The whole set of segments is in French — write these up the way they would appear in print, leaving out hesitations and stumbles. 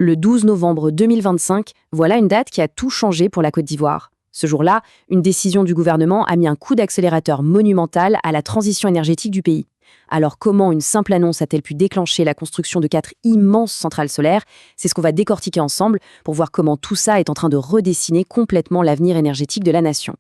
Le 12 novembre 2025, voilà une date qui a tout changé pour la Côte d'Ivoire. Ce jour-là, une décision du gouvernement a mis un coup d'accélérateur monumental à la transition énergétique du pays. Alors comment une simple annonce a-t-elle pu déclencher la construction de 4 immenses centrales solaires? C'est ce qu'on va décortiquer ensemble pour voir comment tout ça est en train de redessiner complètement l'avenir énergétique de la nation.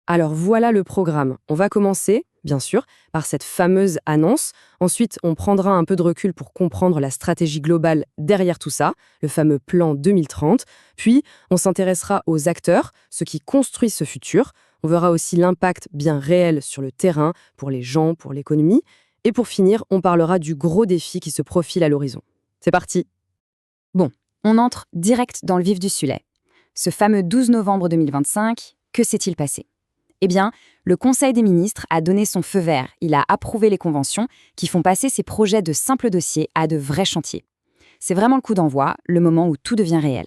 Alors voilà le programme. On va commencer, bien sûr, par cette fameuse annonce. Ensuite, on prendra un peu de recul pour comprendre la stratégie globale derrière tout ça, le fameux plan 2030. Puis, on s'intéressera aux acteurs, ceux qui construisent ce futur. On verra aussi l'impact bien réel sur le terrain, pour les gens, pour l'économie. Et pour finir, on parlera du gros défi qui se profile à l'horizon. C'est parti! Bon, on entre direct dans le vif du sujet. Ce fameux 12 novembre 2025, que s'est-il passé? Eh bien, le Conseil des ministres a donné son feu vert. Il a approuvé les conventions qui font passer ces projets de simples dossiers à de vrais chantiers. C'est vraiment le coup d'envoi, le moment où tout devient réel.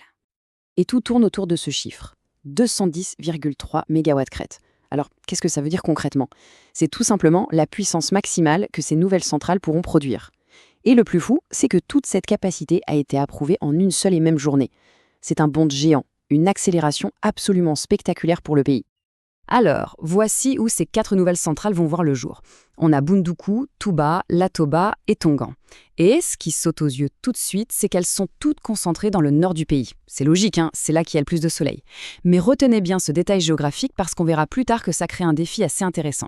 Et tout tourne autour de ce chiffre, 210,3 MW-crête. Alors, qu'est-ce que ça veut dire concrètement? C'est tout simplement la puissance maximale que ces nouvelles centrales pourront produire. Et le plus fou, c'est que toute cette capacité a été approuvée en une seule et même journée. C'est un bond géant, une accélération absolument spectaculaire pour le pays. Alors, voici où ces 4 nouvelles centrales vont voir le jour. On a Bundoukou, Touba, Latoba et Tongan. Et ce qui saute aux yeux tout de suite, c'est qu'elles sont toutes concentrées dans le nord du pays. C'est logique, hein, c'est là qu'il y a le plus de soleil. Mais retenez bien ce détail géographique parce qu'on verra plus tard que ça crée un défi assez intéressant.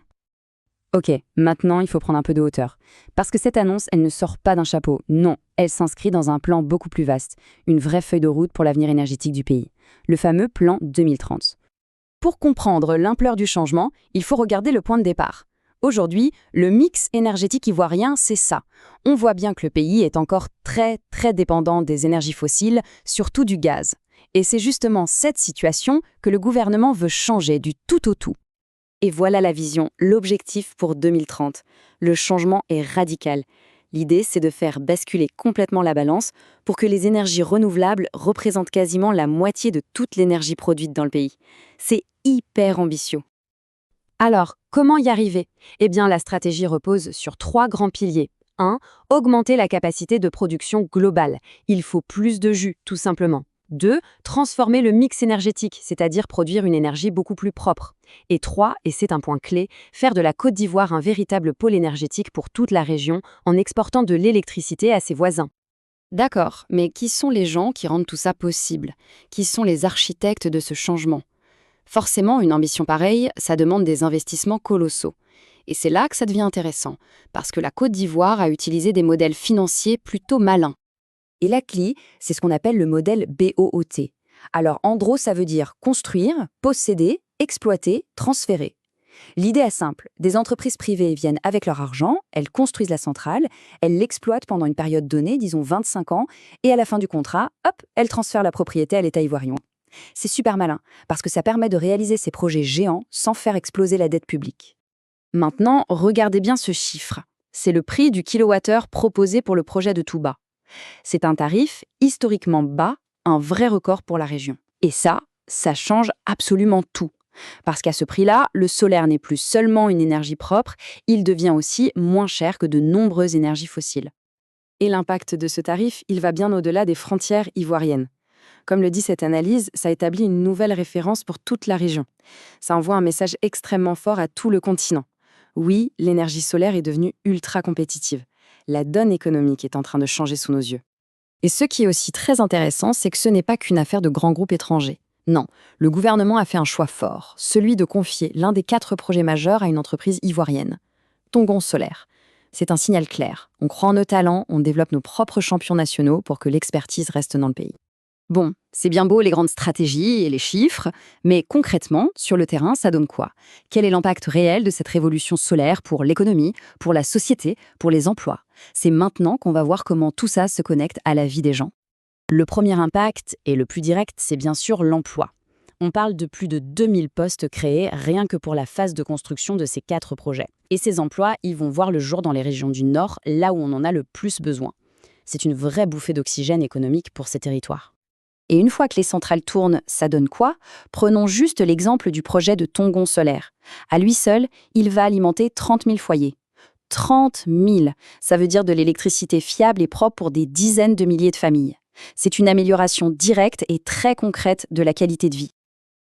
Ok, maintenant il faut prendre un peu de hauteur. Parce que cette annonce, elle ne sort pas d'un chapeau. Non, elle s'inscrit dans un plan beaucoup plus vaste. Une vraie feuille de route pour l'avenir énergétique du pays. Le fameux plan 2030. Pour comprendre l'ampleur du changement, il faut regarder le point de départ. Aujourd'hui, le mix énergétique ivoirien, c'est ça. On voit bien que le pays est encore très dépendant des énergies fossiles, surtout du gaz. Et c'est justement cette situation que le gouvernement veut changer du tout au tout. Et voilà la vision, l'objectif pour 2030. Le changement est radical. L'idée, c'est de faire basculer complètement la balance pour que les énergies renouvelables représentent quasiment la moitié de toute l'énergie produite dans le pays. C'est hyper ambitieux. Alors, comment y arriver? Eh bien, la stratégie repose sur 3 grands piliers. 1. Augmenter la capacité de production globale. Il faut plus de jus, tout simplement. 2. Transformer le mix énergétique, c'est-à-dire produire une énergie beaucoup plus propre. Et 3, et c'est un point clé, faire de la Côte d'Ivoire un véritable pôle énergétique pour toute la région en exportant de l'électricité à ses voisins. D'accord, mais qui sont les gens qui rendent tout ça possible? Qui sont les architectes de ce changement? Forcément, une ambition pareille, ça demande des investissements colossaux. Et c'est là que ça devient intéressant, parce que la Côte d'Ivoire a utilisé des modèles financiers plutôt malins. Et la CLI, c'est ce qu'on appelle le modèle BOOT. Alors en gros, ça veut dire construire, posséder, exploiter, transférer. L'idée est simple, des entreprises privées viennent avec leur argent, elles construisent la centrale, elles l'exploitent pendant une période donnée, disons 25 ans, et à la fin du contrat, hop, elles transfèrent la propriété à l'État ivoirien. C'est super malin, parce que ça permet de réaliser ces projets géants sans faire exploser la dette publique. Maintenant, regardez bien ce chiffre. C'est le prix du kilowattheure proposé pour le projet de Touba. C'est un tarif historiquement bas, un vrai record pour la région. Et ça change absolument tout. Parce qu'à ce prix-là, le solaire n'est plus seulement une énergie propre, il devient aussi moins cher que de nombreuses énergies fossiles. Et l'impact de ce tarif, il va bien au-delà des frontières ivoiriennes. Comme le dit cette analyse, ça établit une nouvelle référence pour toute la région. Ça envoie un message extrêmement fort à tout le continent. Oui, l'énergie solaire est devenue ultra compétitive. La donne économique est en train de changer sous nos yeux. Et ce qui est aussi très intéressant, c'est que ce n'est pas qu'une affaire de grands groupes étrangers. Non, le gouvernement a fait un choix fort, celui de confier l'un des 4 projets majeurs à une entreprise ivoirienne. Tongon Solaire. C'est un signal clair. On croit en nos talents, on développe nos propres champions nationaux pour que l'expertise reste dans le pays. Bon, c'est bien beau les grandes stratégies et les chiffres, mais concrètement, sur le terrain, ça donne quoi? Quel est l'impact réel de cette révolution solaire pour l'économie, pour la société, pour les emplois? C'est maintenant qu'on va voir comment tout ça se connecte à la vie des gens. Le premier impact, et le plus direct, c'est bien sûr l'emploi. On parle de plus de 2000 postes créés rien que pour la phase de construction de ces 4 projets. Et ces emplois, ils vont voir le jour dans les régions du Nord, là où on en a le plus besoin. C'est une vraie bouffée d'oxygène économique pour ces territoires. Et une fois que les centrales tournent, ça donne quoi? Prenons juste l'exemple du projet de Tongon Solaire. À lui seul, il va alimenter 30 000 foyers. 30 000, ça veut dire de l'électricité fiable et propre pour des dizaines de milliers de familles. C'est une amélioration directe et très concrète de la qualité de vie.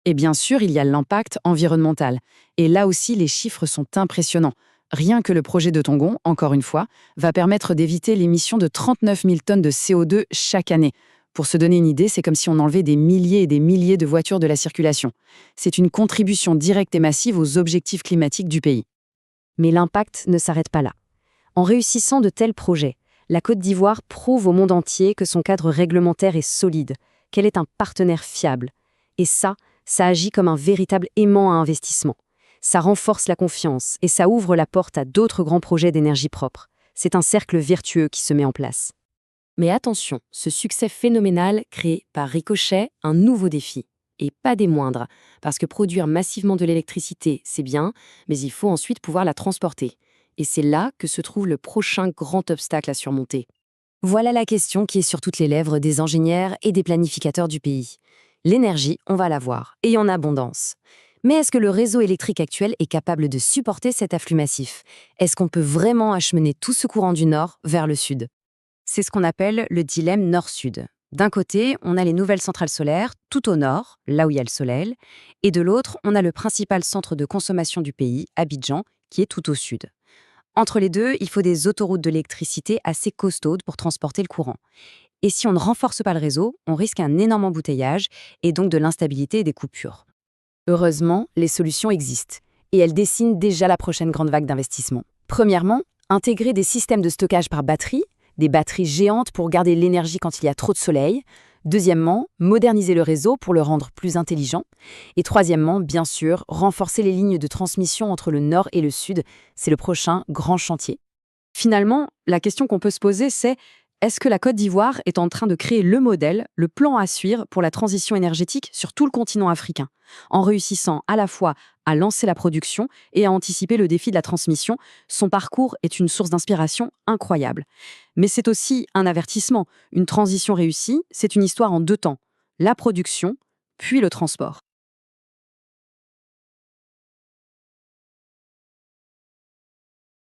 Et bien sûr, il y a l'impact environnemental. Et là aussi, les chiffres sont impressionnants. Rien que le projet de Tongon, encore une fois, va permettre d'éviter l'émission de 39 000 tonnes de CO2 chaque année. Pour se donner une idée, c'est comme si on enlevait des milliers et des milliers de voitures de la circulation. C'est une contribution directe et massive aux objectifs climatiques du pays. Mais l'impact ne s'arrête pas là. En réussissant de tels projets, la Côte d'Ivoire prouve au monde entier que son cadre réglementaire est solide, qu'elle est un partenaire fiable. Et ça agit comme un véritable aimant à investissement. Ça renforce la confiance et ça ouvre la porte à d'autres grands projets d'énergie propre. C'est un cercle vertueux qui se met en place. Mais attention, ce succès phénoménal crée par ricochet un nouveau défi. Et pas des moindres, parce que produire massivement de l'électricité, c'est bien, mais il faut ensuite pouvoir la transporter. Et c'est là que se trouve le prochain grand obstacle à surmonter. Voilà la question qui est sur toutes les lèvres des ingénieurs et des planificateurs du pays. L'énergie, on va l'avoir, et en abondance. Mais est-ce que le réseau électrique actuel est capable de supporter cet afflux massif? Est-ce qu'on peut vraiment acheminer tout ce courant du nord vers le sud? C'est ce qu'on appelle le dilemme nord-sud. D'un côté, on a les nouvelles centrales solaires, tout au nord, là où il y a le soleil, et de l'autre, on a le principal centre de consommation du pays, Abidjan, qui est tout au sud. Entre les deux, il faut des autoroutes de l'électricité assez costaudes pour transporter le courant. Et si on ne renforce pas le réseau, on risque un énorme embouteillage et donc de l'instabilité et des coupures. Heureusement, les solutions existent, et elles dessinent déjà la prochaine grande vague d'investissement. Premièrement, intégrer des systèmes de stockage par batterie, des batteries géantes pour garder l'énergie quand il y a trop de soleil. Deuxièmement, moderniser le réseau pour le rendre plus intelligent. Et troisièmement, bien sûr, renforcer les lignes de transmission entre le nord et le sud. C'est le prochain grand chantier. Finalement, la question qu'on peut se poser, c'est: est-ce que la Côte d'Ivoire est en train de créer le modèle, le plan à suivre pour la transition énergétique sur tout le continent africain, en réussissant à la fois à lancer la production et à anticiper le défi de la transmission? Son parcours est une source d'inspiration incroyable. Mais c'est aussi un avertissement. Une transition réussie, c'est une histoire en deux temps: la production, puis le transport.